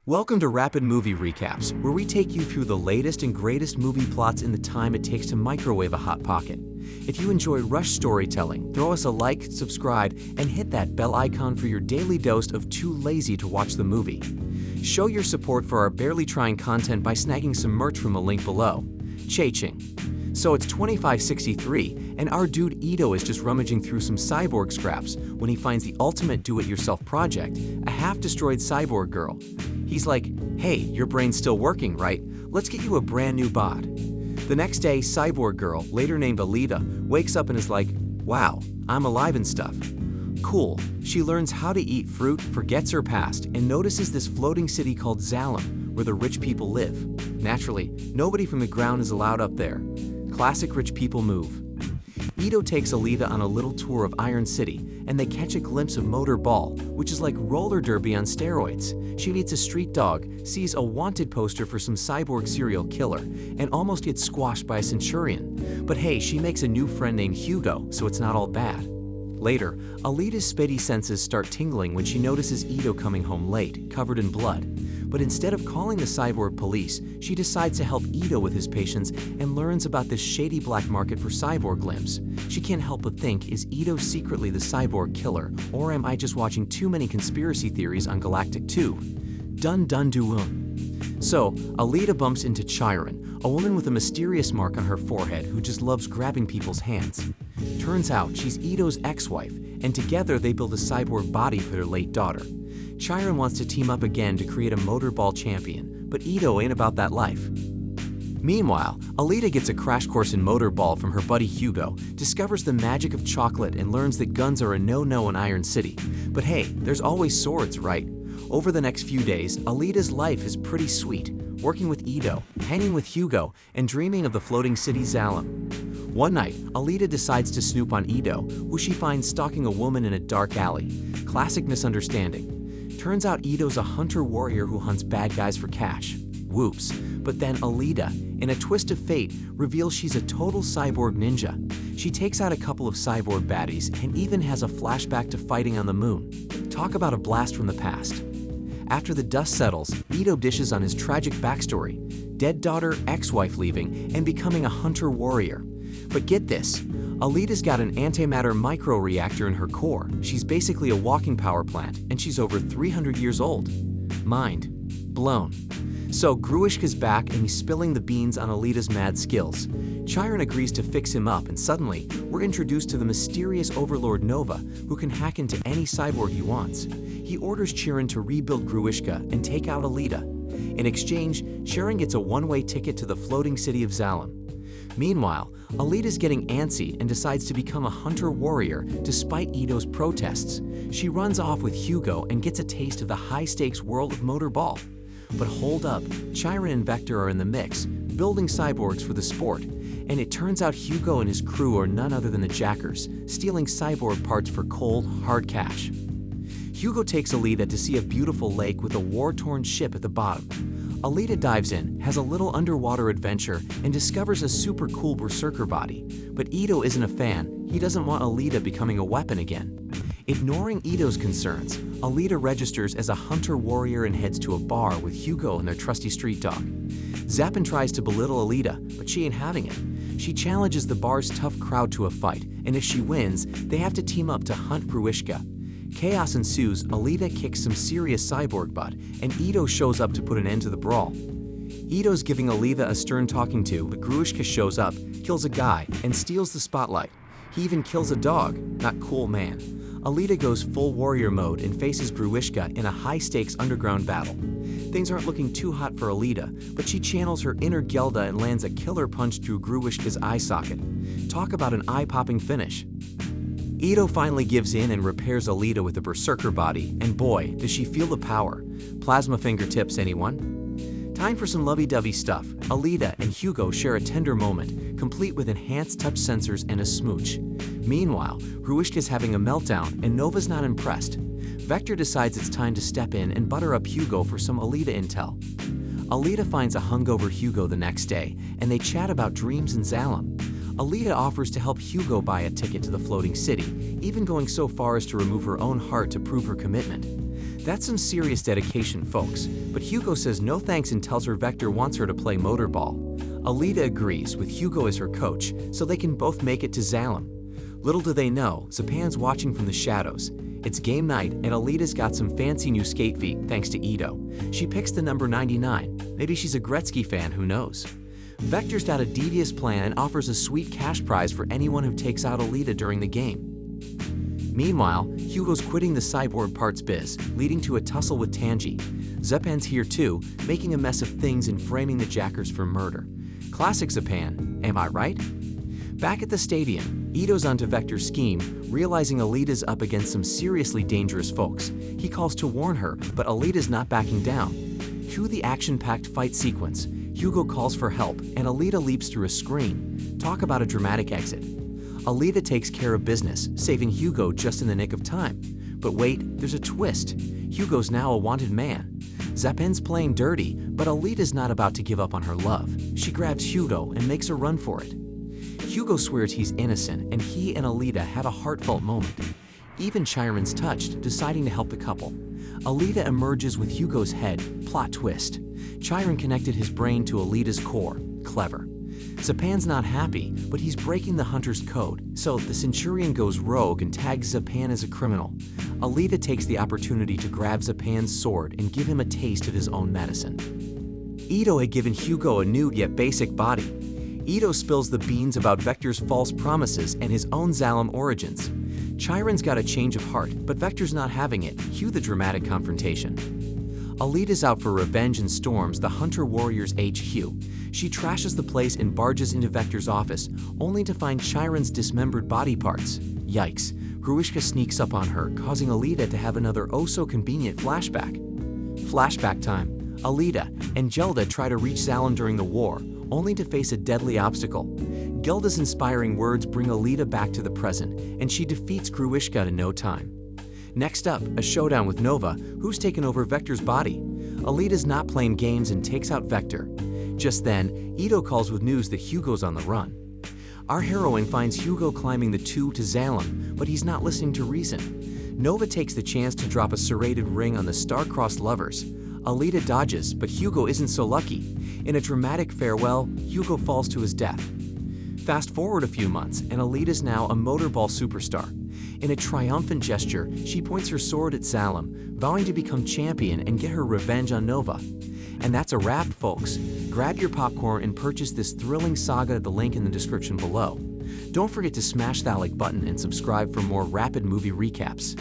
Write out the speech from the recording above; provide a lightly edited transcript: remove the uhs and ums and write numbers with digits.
Welcome to Rapid Movie Recaps, where we take you through the latest and greatest movie plots in the time it takes to microwave a Hot Pocket. If you enjoy rush storytelling, throw us a like, subscribe, and hit that bell icon for your daily dose of Too Lazy to Watch the Movie. Show your support for our barely trying content by snagging some merch from the link below. Cha-ching. So it's 2563, and our dude Ito is just rummaging through some cyborg scraps when he finds the ultimate do-it-yourself project, a half-destroyed cyborg girl. He's like, hey, your brain's still working, right? Let's get you a brand new bod. The next day, Cyborg Girl, later named Alita, wakes up and is like, wow, I'm alive and stuff. Cool. She learns how to eat fruit, forgets her past, and notices this floating city called Zalem, where the rich people live. Naturally, nobody from the ground is allowed up there. Classic rich people move. Ito takes Alita on a little tour of Iron City, and they catch a glimpse of Motor Ball, which is like roller derby on steroids. She meets a street dog, sees a wanted poster for some cyborg serial killer, and almost gets squashed by a centurion. But hey, she makes a new friend named Hugo, so it's not all bad. Later, Alita's spidey senses start tingling when she notices Ito coming home late, covered in blood. But instead of calling the cyborg police, she decides to help Ito with his patients and learns about this shady black market for cyborg limbs. She can't help but think, is Ito secretly the cyborg killer, or am I just watching too many conspiracy theories on Galactic 2? Dun dun dun. So, Alita bumps into Chiron, a woman with a mysterious mark on her forehead who just loves grabbing people's hands. Turns out she's Ito's ex-wife, and together they build a cyborg body for their late daughter. Chiron wants to team up again to create a motorball champion, but Ito ain't about that life. Meanwhile, Alita gets a crash course in motorball from her buddy Hugo, discovers the magic of chocolate, and learns that guns are a no-no in Iron City. But hey, there's always swords, right? Over the next few days, Alita's life is pretty sweet, working with Ito, hanging with Hugo, and dreaming of the floating city Zalem. One night, Alita decides to snoop on Ito, who she finds stalking a woman in a dark alley. Classic misunderstanding. Turns out Ito's a hunter-warrior who hunts bad guys for cash. Whoops. But then Alita, in a twist of fate, reveals she's a total cyborg ninja. She takes out a couple of cyborg baddies and even has a flashback to fighting on the moon. Talk about a blast from the past. After the dust settles, Ito dishes on his tragic backstory: dead daughter, ex-wife leaving, and becoming a hunter-warrior. But get this, Alita's got an antimatter microreactor in her core. She's basically a walking power plant, and she's over 300 years old. Mind blown. So Gruishka's back and he's spilling the beans on Alita's mad skills. Chiron agrees to fix him up, and suddenly, we're introduced to the mysterious overlord Nova, who can hack into any cyborg he wants. He orders Chiron to rebuild Gruishka and take out Alita. In exchange, Chiron gets a one-way ticket to the floating city of Zalem. Meanwhile, Alita's getting antsy and decides to become a hunter-warrior despite Ito's protests. She runs off with Hugo and gets a taste of the high-stakes world of motorball. But hold up, Chiron and Vector are in the mix, building cyborgs for the sport. And it turns out Hugo and his crew are none other than the Jackers, stealing cyborg parts for cold, hard cash. Hugo takes Alita to see a beautiful lake with a war-torn ship at the bottom. Alita dives in, has a little underwater adventure, and discovers a super cool berserker body. But Ito isn't a fan. He doesn't want Alita becoming a weapon again. Ignoring Ito's concerns, Alita registers as a hunter-warrior and heads to a bar with Hugo and their trusty street dog. Zappin tries to belittle Alita, but she ain't having it. She challenges the bar's tough crowd to a fight, and if she wins, they have to team up to hunt Gruishka. Chaos ensues. Alita kicks some serious cyborg butt, and Ito shows up to put an end to the brawl. Ito's giving Alita a stern talking to, but Gruishka shows up, kills a guy, and steals the spotlight. He even kills a dog. Not cool, man. Alita goes full warrior mode and faces Gruishka in a high-stakes underground battle. Things aren't looking too hot for Alita, but she channels her inner Gelda and lands a killer punch through Gruishka's eye socket. Talk about an eye-popping finish. Ito finally gives in and repairs Alita with a berserker body, and boy, does she feel the power. Plasma fingertips, anyone? Time for some lovey-dovey stuff. Alita and Hugo share a tender moment, complete with enhanced touch sensors and a smooch. Meanwhile, Gruishka's having a meltdown, and Nova's not impressed. Vector decides it's time to step in and butter up Hugo for some Alita intel. Alita finds a hungover Hugo the next day, and they chat about dreams in Zalem. Alita offers to help Hugo buy a ticket to the floating city, even going so far as to remove her own heart to prove her commitment. That's some serious dedication, folks, but Hugo says no thanks and tells her Vector wants her to play motorball. Alita agrees, with Hugo as her coach, so they can both make it to Zalem. Little do they know, Zapan's watching from the shadows. It's game night, and Alita's got some fancy new skate feet thanks to Ito. She picks the number 99. Maybe she's a Gretzky fan, who knows? Vector's got a devious plan and offers a sweet cash prize for anyone who takes out Alita during the game. Meanwhile, Hugo's quitting the Cyborg parts biz, leading to a tussle with Tanji. Zapan's here too, making a mess of things and framing the Jackers for murder. Classic Zapan, am I right? Back at the stadium, Ito's onto Vector's scheme, realizing Alita's up against some seriously dangerous folks. He calls to warn her, but Alita's not backing down. Cue the action-packed fight sequence. Hugo calls for help, and Alita leaps through a screen. Talk about a dramatic exit. Alita takes care of business, saving Hugo just in the nick of time. But wait, there's a twist. Hugo's now a wanted man. Zapan's playing dirty, but Alita's not about to give up on her love. She grabs Hugo and makes a run for it. Hugo swears he's innocent, and he and Alita have a heartfelt moment. Even Chiron's touched, deciding to help the couple. Alita emerges with Hugo's head. Plot twist. Chiron connected his brain to Alita's core. Clever. Zapan's not happy, but he's breaking the Hunter's code, so the Centurion goes rogue and tags Zapan as a criminal. Alita takes the opportunity to grab Zapan's sword and give him a taste of his own medicine. Ito had given Hugo a nude yet basic body. Ito spills the beans about Vector's false promises and his own Zalem origins. Chiron's got a change of heart, but Vector's not having it. Cue the dramatic confrontation. Alita's out for revenge and storms the Hunter Warriors HQ. She trashes the place and barges into Vector's office, only to find Chiron's dismembered body parts. Yikes. Gruishka sneaks up on her, causing Alita to have another oh-so-convenient flashback. Flashback time. Alita and Gelda try to reach Zalem during the war, only to face a deadly obstacle. Gelda's inspiring words bring Alita back to the present, and she defeats Gruishka in no time. Next up, a showdown with Nova, who's taken over Vector's body. Alita's not playing games and takes out Vector. Just then, Ito calls with news that Hugo's on the run. Our heroine finds Hugo climbing the tube to Zalem, but he's not listening to reason. Nova takes the chance to drop a serrated ring on the star-crossed lovers. Alita dodges, but Hugo isn't so lucky. In a dramatic farewell, Hugo falls to his death. Fast forward a few months, and Alita's now a motorball superstar. In a triumphant gesture, she points her sword at Zalem, vowing to become champion and get her revenge on Nova. And that's a wrap, folks. Grab your popcorn and purchase this thrilling saga at the link in the description below. Don't forget to smash that like button and subscribe for more rapid movie recaps.